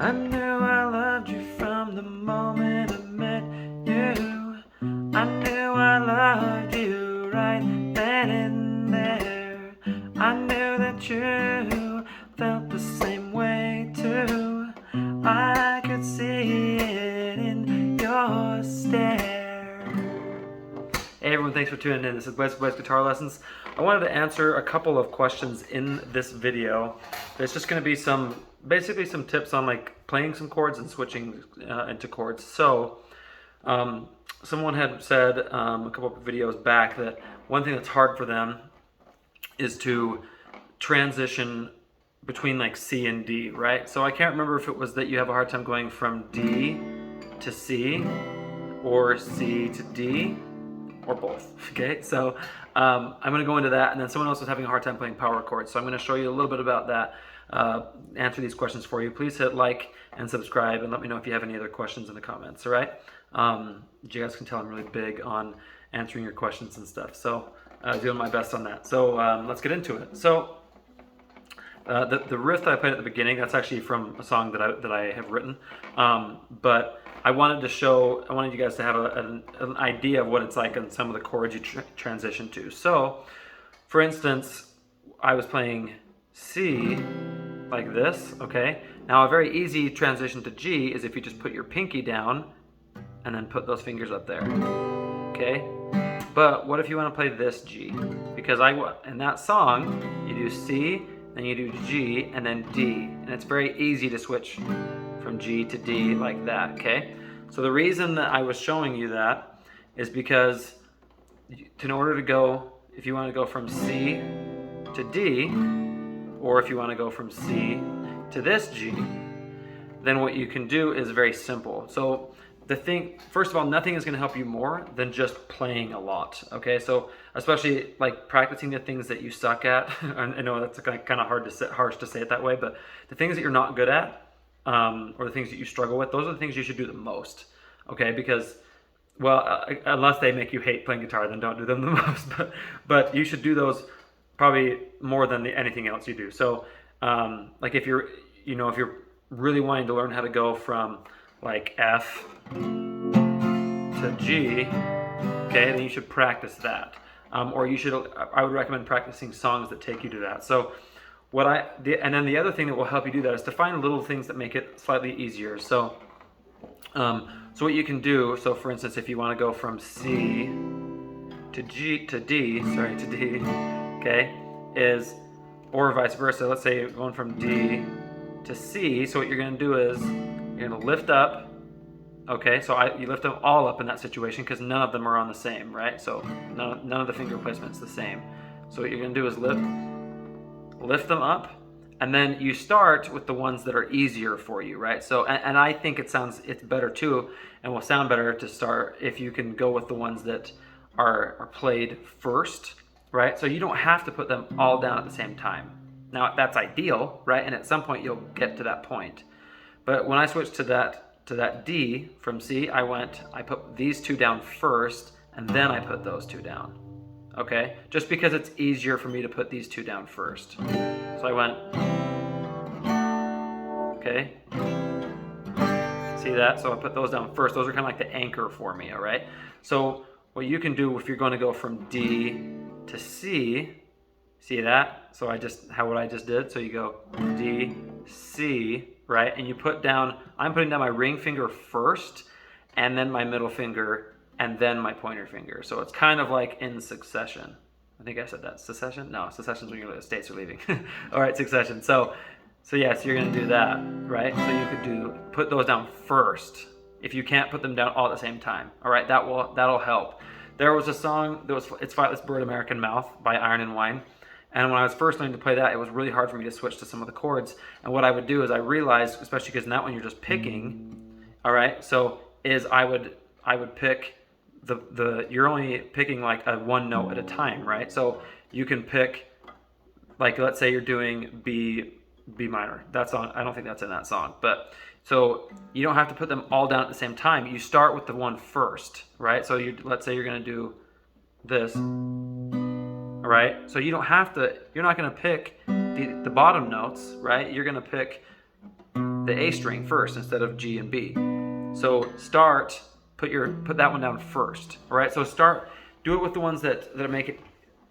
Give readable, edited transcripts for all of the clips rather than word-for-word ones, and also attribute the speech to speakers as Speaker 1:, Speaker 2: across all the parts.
Speaker 1: I knew I loved you from the moment I met you. I knew I loved you right then and there. I knew that you felt the same way too. I could see it in your stare. Hey everyone, thanks for tuning in. This is Wes Guitar Lessons. I wanted to answer a couple of questions in this video. There's just going to be basically some tips on like playing some chords and switching into chords. So, someone had said a couple of videos back that one thing that's hard for them is to transition between like C and D, right? So I can't remember if it was that you have a hard time going from D to C or C to D, or both, okay? So I'm gonna go into that, and then someone else was having a hard time playing power chords. So I'm gonna show you a little bit about that, answer these questions for you. Please hit like and subscribe, and let me know if you have any other questions in the comments, all right? You guys can tell I'm really big on answering your questions and stuff, so doing my best on that. So let's get into it. So the riff that I played at the beginning, that's actually from a song that I have written, but I wanted you guys to have an idea of what it's like on some of the chords you transition to. So, for instance, I was playing C like this, okay? Now a very easy transition to G is if you just put your pinky down and then put those fingers up there, okay? But what if you want to play this G? Because in that song, you do C, then you do G, and then D. And it's very easy to switch from G to D like that, okay? So the reason that I was showing you that is because in order to go, if you want to go from C to D, or if you want to go from C to this G, then what you can do is very simple. So first of all, nothing is going to help you more than just playing a lot, okay? So especially like practicing the things that you suck at. I know that's kind of harsh to say it that way, but the things that you're not good at, or the things that you struggle with, those are the things you should do the most, okay? Because, well, unless they make you hate playing guitar, then don't do them the most, but you should do those probably more than anything else you do. So like if you're really wanting to learn how to go from like F to G, okay, then you should practice that. Or I would recommend practicing songs that take you to that. So and then the other thing that will help you do that is to find little things that make it slightly easier. So what you can do, so for instance, if you want to go from C to D, okay, or vice versa. Let's say you're going from D to C. So what you're going to do is you're going to lift up. Okay, so you lift them all up in that situation because none of them are on the same, right? So none of the finger placement's the same. So what you're going to do is lift them up, and then you start with the ones that are easier for you, right? So and I think it's better too, and will sound better to start if you can go with the ones that are played first, right? So you don't have to put them all down at the same time. Now that's ideal, right? And at some point you'll get to that point. But when I switched to that D from C, I put these two down first, and then I put those two down. Okay? Just because it's easier for me to put these two down first. So I went, okay? See that? So I put those down first. Those are kind of like the anchor for me, all right? So what you can do if you're going to go from D to C, see that? So what I just did. So you go D, C, right? And I'm putting down my ring finger first, and then my middle finger, and then my pointer finger. So it's kind of like in succession. I think I said that. Secession? No, secession is when the states are leaving. All right, succession. So you're going to do that, right? So you could put those down first if you can't put them down all at the same time. All right, that'll help. There was a song it's Flightless Bird, American Mouth by Iron and Wine. And when I was first learning to play that, it was really hard for me to switch to some of the chords. And what I would do is I realized, especially because in that one you're just picking, all right, I would pick you're only picking like a one note at a time, right? So you can pick, like, let's say you're doing B minor. That song, I don't think that's in that song, but so you don't have to put them all down at the same time. You start with the one first, right? So let's say you're going to do this. All right, so you're not going to pick the bottom notes, right? You're going to pick the A string first instead of G and B. So put that one down first. All right, so do it with the ones that make it,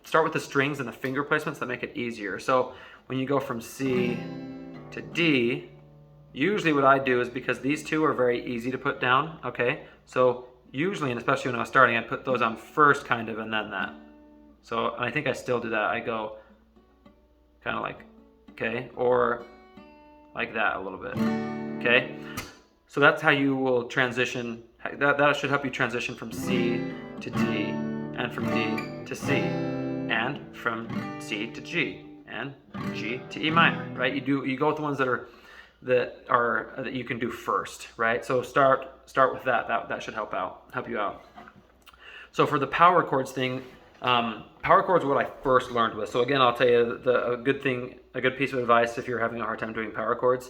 Speaker 1: start with the strings and the finger placements that make it easier. So when you go from C to D, usually what I do is, because these two are very easy to put down, okay? So usually, and especially when I was starting, I'd put those on first kind of, and then that. So, and I think I still do that. I go kind of like, okay, or like that a little bit, okay? So that's how you will transition. That should help you transition from C to D, and from D to C, and from C to G, and G to E minor, right? You go with the ones that you can do first, right? So start with that. That should help you out. So for the power chords thing, power chords are what I first learned with. So again, I'll tell you a good piece of advice if you're having a hard time doing power chords.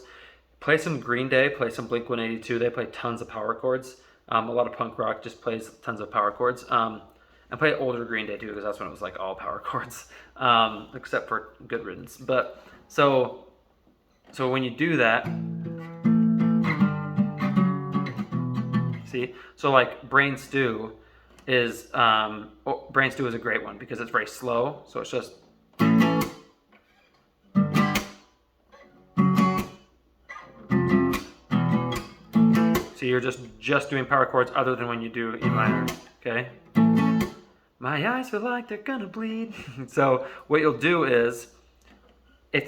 Speaker 1: Play some Green Day, play some Blink-182. They play tons of power chords. A lot of punk rock just plays tons of power chords. And play older Green Day too, because that's when it was like all power chords, except for Good Riddance. But so when you do that, see, so like Brain Stew is a great one because it's very slow. So it's just. So you're just doing power chords other than when you do E minor, okay? My eyes feel like they're gonna bleed. So what you'll do is, a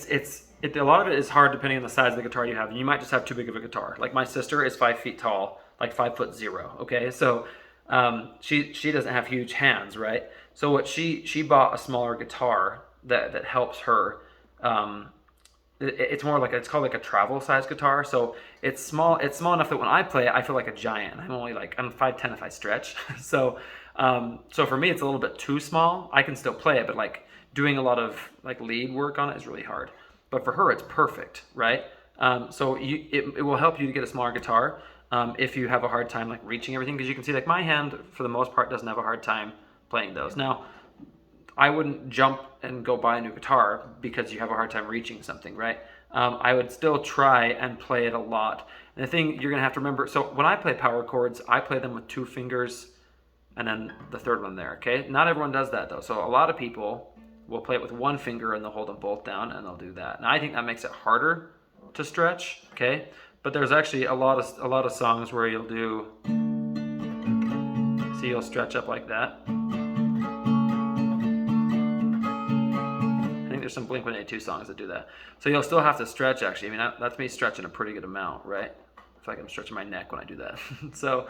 Speaker 1: lot of it is hard depending on the size of the guitar you have. And you might just have too big of a guitar. Like my sister is 5 feet tall, like 5'0", okay? So she doesn't have huge hands, right? So what she bought a smaller guitar that helps her. It's more like, it's called like a travel size guitar. So it's small enough that when I play it, I feel like a giant. I'm 5'10" if I stretch. So for me, it's a little bit too small. I can still play it, but like doing a lot of like lead work on it is really hard. But for her, it's perfect, right? So it will help you to get a smaller guitar if you have a hard time like reaching everything, because you can see like my hand for the most part doesn't have a hard time playing those. Now, I wouldn't jump and go buy a new guitar because you have a hard time reaching something, right? I would still try and play it a lot. And the thing you're gonna have to remember, so when I play power chords, I play them with 2 fingers and then the third one there, okay? Not everyone does that though. So a lot of people will play it with 1 finger and they'll hold them both down and they'll do that. Now I think that makes it harder to stretch, okay? But there's actually a lot of songs where you'll do, see, you'll stretch up like that. There's some Blink-182 songs that do that. So you'll still have to stretch, actually. I mean, that's me stretching a pretty good amount, right? I feel like I'm stretching my neck when I do that. So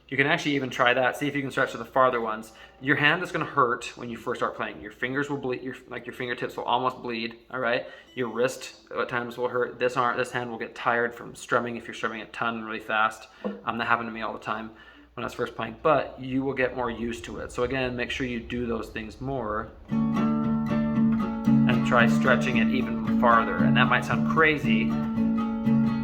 Speaker 1: you can actually even try that. See if you can stretch to the farther ones. Your hand is going to hurt when you first start playing. Your fingers will bleed. Your fingertips will almost bleed. All right. Your wrist at times will hurt. This hand will get tired from strumming if you're strumming a ton really fast. That happened to me all the time when I was first playing, but you will get more used to it. So again, make sure you do those things more and try stretching it even farther. And that might sound crazy,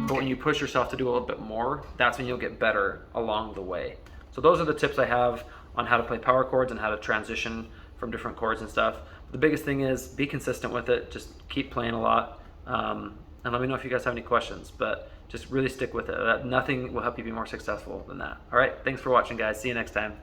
Speaker 1: but when you push yourself to do a little bit more, that's when you'll get better along the way. So those are the tips I have on how to play power chords and how to transition from different chords and stuff. The biggest thing is be consistent with it. Just keep playing a lot. And let me know if you guys have any questions, but just really stick with it. Nothing will help you be more successful than that. All right, thanks for watching, guys. See you next time.